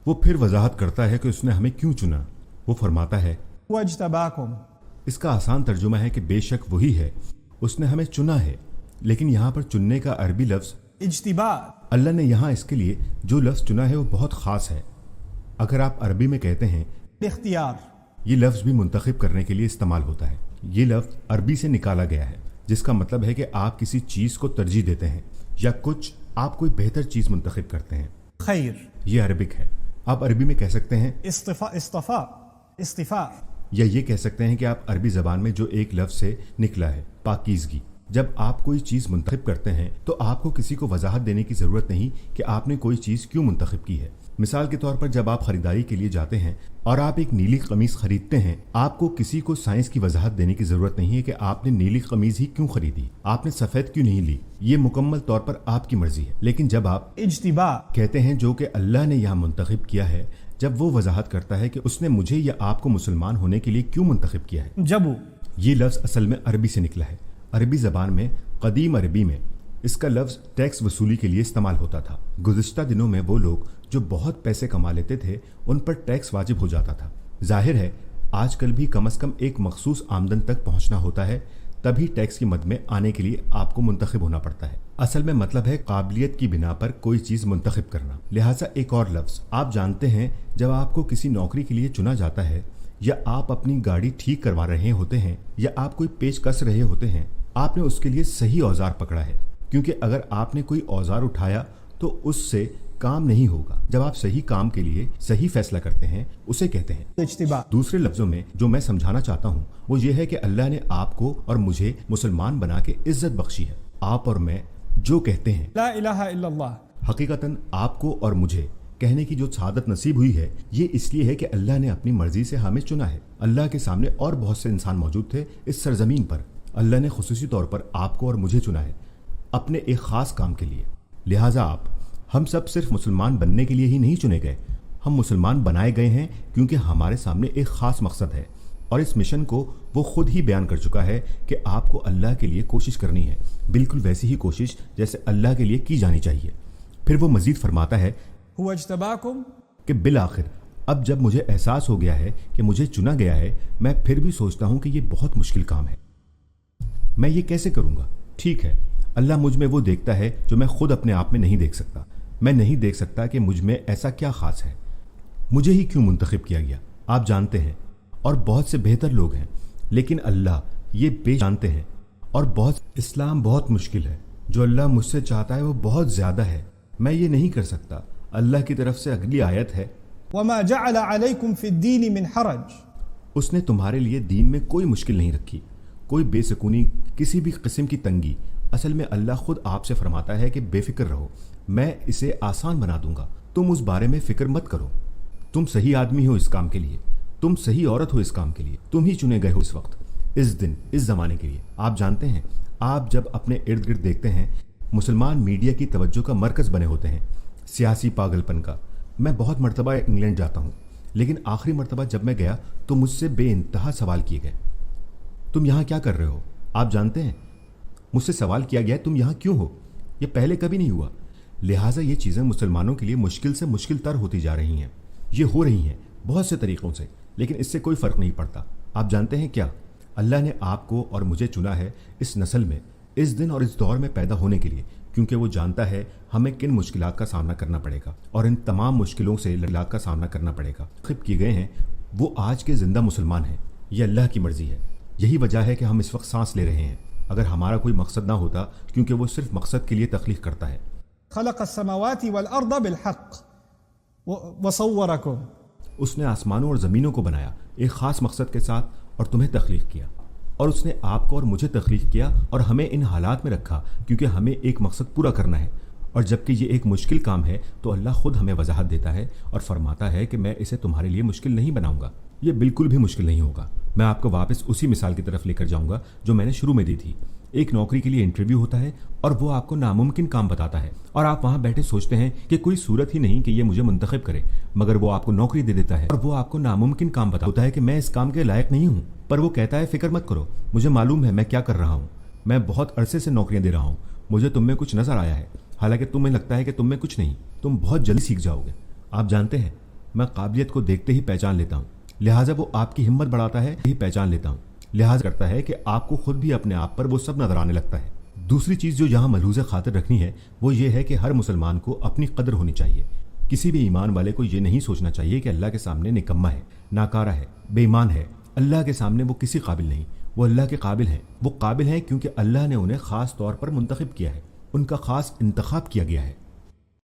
وہ پھر وضاحت کرتا ہے کہ اس نے ہمیں کیوں چنا۔ وہ فرماتا ہے واجتباكم۔ اس کا آسان ترجمہ ہے کہ بے شک وہی ہے، اس نے ہمیں چنا ہے، لیکن یہاں پر چننے کا عربی لفظ اجتباء۔ اللہ نے یہاں اس کے لیے جو لفظ چنا ہے وہ بہت خاص ہے۔ اگر آپ عربی میں کہتے ہیں اختیار۔ یہ لفظ بھی منتخب کرنے کے لیے استعمال ہوتا ہے۔ یہ لفظ عربی سے نکالا گیا ہے جس کا مطلب ہے کہ آپ کسی چیز کو ترجیح دیتے ہیں یا کچھ آپ کوئی بہتر چیز منتخب کرتے ہیں۔ خیر۔ یہ عربک ہے۔ آپ عربی میں کہہ سکتے ہیں اصطفاء، استفاء۔ یا یہ کہہ سکتے ہیں کہ آپ عربی زبان میں جو ایک لفظ سے نکلا ہے، پاکیزگی۔ جب آپ کوئی چیز منتخب کرتے ہیں تو آپ کو کسی کو وضاحت دینے کی ضرورت نہیں کہ آپ نے کوئی چیز کیوں منتخب کی ہے۔ مثال کے طور پر جب آپ خریداری کے لیے جاتے ہیں اور آپ ایک نیلی قمیض خریدتے ہیں، آپ کو کسی کو سائنس کی وضاحت دینے کی ضرورت نہیں ہے کہ آپ نے نیلی قمیض ہی کیوں خریدی، آپ نے سفید کیوں نہیں لی۔ یہ مکمل طور پر آپ کی مرضی ہے۔ لیکن جب آپ اجتباء کہتے ہیں جو کہ اللہ نے یہاں منتخب کیا ہے، جب وہ وضاحت کرتا ہے کہ اس نے مجھے یا آپ کو مسلمان ہونے کے لیے کیوں منتخب کیا ہے۔ جبو۔ یہ لفظ اصل میں عربی سے نکلا ہے۔ عربی زبان میں قدیم عربی میں اس کا لفظ ٹیکس وصولی کے لیے استعمال ہوتا تھا۔ گزشتہ دنوں میں وہ لوگ جو بہت پیسے کما لیتے تھے ان پر ٹیکس واجب ہو جاتا تھا۔ ظاہر ہے آج کل بھی کم از کم ایک مخصوص آمدن تک پہنچنا ہوتا ہے، تبھی ٹیکس کی مد میں آنے کے لیے آپ کو منتخب ہونا پڑتا ہے۔ اصل میں مطلب ہے قابلیت کی بنا پر کوئی چیز منتخب کرنا۔ لہٰذا ایک اور لفظ آپ جانتے ہیں، جب آپ کو کسی نوکری کے لیے چنا جاتا ہے یا آپ اپنی گاڑی ٹھیک کروا رہے ہوتے ہیں یا آپ کوئی پیچ کس رہے ہوتے ہیں، آپ نے اس کے لیے صحیح اوزار پکڑا ہے، کیونکہ اگر آپ نے کوئی اوزار اٹھایا تو اس سے کام نہیں ہوگا۔ جب آپ صحیح کام کے لیے صحیح فیصلہ کرتے ہیں اسے کہتے ہیں اجتباء۔ دوسرے لفظوں میں جو میں سمجھانا چاہتا ہوں وہ یہ ہے کہ اللہ نے آپ کو اور مجھے مسلمان بنا کے عزت بخشی ہے۔ آپ اور میں جو کہتے ہیں لا الہ الا اللہ، حقیقتاً آپ کو اور مجھے کہنے کی جو سعادت نصیب ہوئی ہے یہ اس لیے ہے کہ اللہ نے اپنی مرضی سے ہمیں چنا ہے۔ اللہ کے سامنے اور بہت سے انسان موجود تھے اس سرزمین پر، اللہ نے خصوصی طور پر آپ کو اور مجھے چنا ہے اپنے ایک خاص کام کے لیے۔ لہٰذا ہم سب صرف مسلمان بننے کے لیے ہی نہیں چنے گئے، ہم مسلمان بنائے گئے ہیں کیونکہ ہمارے سامنے ایک خاص مقصد ہے، اور اس مشن کو وہ خود ہی بیان کر چکا ہے کہ آپ کو اللہ کے لیے کوشش کرنی ہے، بالکل ویسی ہی کوشش جیسے اللہ کے لیے کی جانی چاہیے۔ پھر وہ مزید فرماتا ہے هو اجتباكم، کہ بالآخر اب جب مجھے احساس ہو گیا ہے کہ مجھے چنا گیا ہے، میں پھر بھی سوچتا ہوں کہ یہ بہت مشکل کام ہے، میں یہ کیسے کروں گا؟ ٹھیک ہے، اللہ مجھ میں وہ دیکھتا ہے جو میں خود اپنے آپ میں نہیں دیکھ سکتا۔ میں نہیں دیکھ سکتا کہ مجھ میں ایسا کیا خاص ہے، مجھے ہی کیوں منتخب کیا گیا۔ آپ جانتے ہیں اور بہت سے بہتر لوگ ہیں، لیکن اللہ یہ بے جانتے ہیں، اور اسلام بہت مشکل ہے، جو اللہ مجھ سے چاہتا ہے وہ بہت زیادہ ہے، میں یہ نہیں کر سکتا۔ اللہ کی طرف سے اگلی آیت ہے وما جعل عليكم في الدين من حرج، اس نے تمہارے لیے دین میں کوئی مشکل نہیں رکھی، کوئی بے سکونی، کسی بھی قسم کی تنگی۔ اصل میں اللہ خود آپ سے فرماتا ہے کہ بے فکر رہو، میں اسے آسان بنا دوں گا، تم اس بارے میں فکر مت کرو۔ تم صحیح آدمی ہو اس کام کے لیے، تم صحیح عورت ہو اس کام کے لیے، تم ہی چنے گئے ہو اس وقت، اس دن، اس زمانے کے لیے۔ آپ جانتے ہیں آپ جب اپنے ارد گرد دیکھتے ہیں مسلمان میڈیا کی توجہ کا مرکز بنے ہوتے ہیں، سیاسی پاگل پن کا۔ میں بہت مرتبہ انگلینڈ جاتا ہوں، لیکن آخری مرتبہ جب میں گیا تو مجھ سے بے انتہا سوال کیے گئے، تم یہاں کیا کر رہے ہو؟ آپ جانتے ہیں مجھ سے سوال کیا گیا تم یہاں کیوں ہو؟ یہ پہلے کبھی نہیں ہوا۔ لہٰذا یہ چیزیں مسلمانوں کے لیے مشکل سے مشکل تر ہوتی جا رہی ہیں، یہ ہو رہی ہیں بہت سے طریقوں سے، لیکن اس سے کوئی فرق نہیں پڑتا۔ آپ جانتے ہیں کیا؟ اللہ نے آپ کو اور مجھے چنا ہے اس نسل میں، اس دن اور اس دور میں پیدا ہونے کے لیے، کیونکہ وہ جانتا ہے ہمیں کن مشکلات کا سامنا کرنا پڑے گا، اور ان تمام مشکلوں سے لڑائی کا سامنا کرنا پڑے گا۔ منتخب کیے گئے ہیں وہ آج کے زندہ مسلمان ہیں، یہ اللہ کی مرضی ہے۔ یہی وجہ ہے کہ ہم اس وقت سانس لے رہے ہیں۔ اگر ہمارا کوئی مقصد نہ ہوتا، کیونکہ وہ صرف مقصد کے لیے تخلیق کرتا ہے۔ خلق السماوات والارض بالحق وصورکم، اس نے آسمانوں اور زمینوں کو بنایا ایک خاص مقصد کے ساتھ اور تمہیں تخلیق کیا، اور اس نے آپ کو اور مجھے تخلیق کیا اور ہمیں ان حالات میں رکھا کیونکہ ہمیں ایک مقصد پورا کرنا ہے۔ اور جبکہ یہ ایک مشکل کام ہے تو اللہ خود ہمیں وضاحت دیتا ہے اور فرماتا ہے کہ میں اسے تمہارے لیے مشکل نہیں بناؤں گا، یہ بالکل بھی مشکل نہیں ہوگا۔ میں آپ کو واپس اسی مثال کی طرف لے کر جاؤں گا جو میں نے شروع میں دی تھی۔ ایک نوکری کے لیے انٹرویو ہوتا ہے اور وہ آپ کو ناممکن کام بتاتا ہے، اور آپ وہاں بیٹھے سوچتے ہیں کہ کوئی صورت ہی نہیں کہ یہ مجھے منتخب کرے، مگر وہ آپ کو نوکری دے دیتا ہے اور وہ آپ کو ناممکن کام بتاتا ہے کہ میں اس کام کے لائق نہیں ہوں، پر وہ کہتا ہے فکر مت کرو، مجھے معلوم ہے میں کیا کر رہا ہوں، میں بہت عرصے سے نوکریاں دے رہا ہوں، مجھے تم میں کچھ نظر آیا ہے، حالانکہ تمہیں لگتا ہے کہ تم میں کچھ نہیں، تم بہت جلدی سیکھ جاؤ گے۔ آپ جانتے ہیں میں قابلیت کو دیکھتے ہی پہچان لیتا ہوں، لہٰذا وہ آپ کی ہمت بڑھاتا ہے ہی پہچان لیتا ہوں، لہٰذا کرتا ہے کہ آپ کو خود بھی اپنے آپ پر وہ سب نظر آنے لگتا ہے۔ دوسری چیز جو یہاں ملحوظ خاطر رکھنی ہے وہ یہ ہے کہ ہر مسلمان کو اپنی قدر ہونی چاہیے۔ کسی بھی ایمان والے کو یہ نہیں سوچنا چاہیے کہ اللہ کے سامنے نکما ہے، ناکارہ ہے، بے ایمان ہے۔ اللہ کے سامنے وہ کسی قابل نہیں، وہ اللہ کے قابل ہیں۔ وہ قابل ہیں کیونکہ اللہ نے انہیں خاص طور پر منتخب کیا ہے، ان کا خاص انتخاب کیا گیا ہے۔